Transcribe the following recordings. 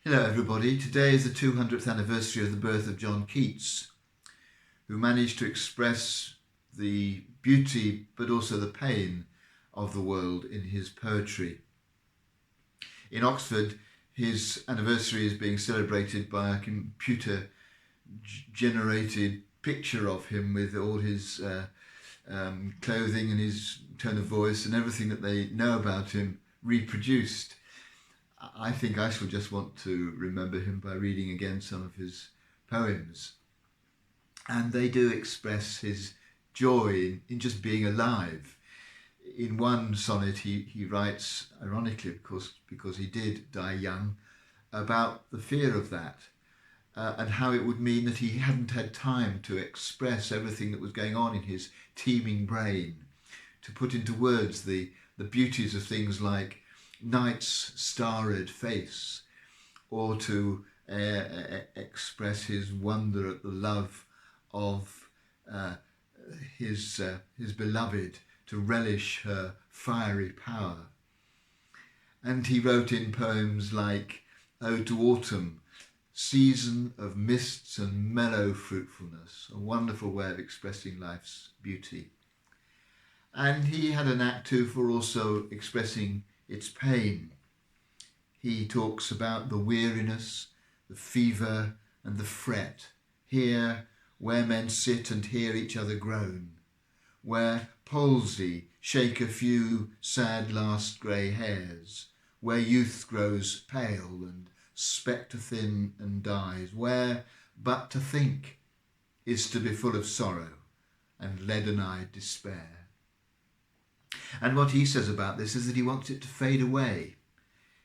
Hello everybody, today is the 200th anniversary of the birth of John Keats, who managed to express the beauty but also the pain of the world in his poetry. In Oxford, his anniversary is being celebrated by a computer-generated picture of him with all his clothing and his tone of voice and everything that they know about him reproduced. I think I shall just want to remember him by reading again some of his poems. And they do express his joy in just being alive. In one sonnet he writes, ironically of course, because he did die young, about the fear of that and how it would mean that he hadn't had time to express everything that was going on in his teeming brain, to put into words the beauties of things like night's starred face, or to express his wonder at the love of his beloved, to relish her fiery power. And he wrote in poems like Ode to Autumn, season of mists and mellow fruitfulness, a wonderful way of expressing life's beauty. And he had a knack too for also expressing its pain. He talks about the weariness, the fever and the fret, here where men sit and hear each other groan, where palsy shake a few sad last grey hairs, where youth grows pale and spectre thin and dies, where but to think is to be full of sorrow and leaden-eyed despair. And what he says about this is that he wants it to fade away.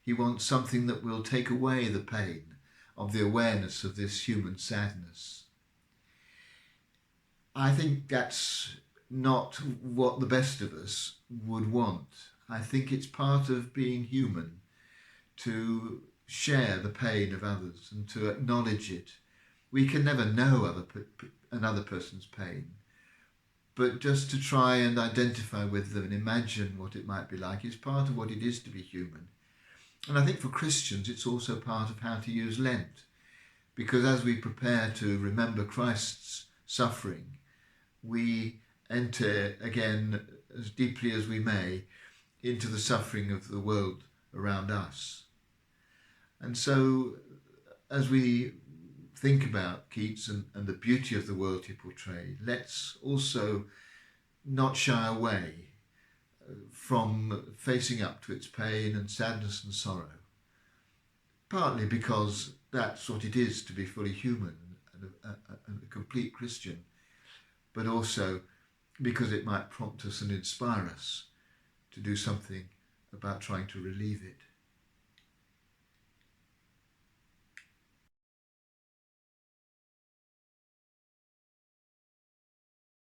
He wants something that will take away the pain of the awareness of this human sadness. I think that's not what the best of us would want. I think it's part of being human to share the pain of others and to acknowledge it. We can never know another person's pain, but just to try and identify with them and imagine what it might be like is part of what it is to be human. And I think for Christians it's also part of how to use Lent, because as we prepare to remember Christ's suffering, we enter again, as deeply as we may, into the suffering of the world around us. And so as we think about Keats and the beauty of the world he portrayed, let's also not shy away from facing up to its pain and sadness and sorrow, partly because that's what it is to be fully human and a complete Christian, but also because it might prompt us and inspire us to do something about trying to relieve it.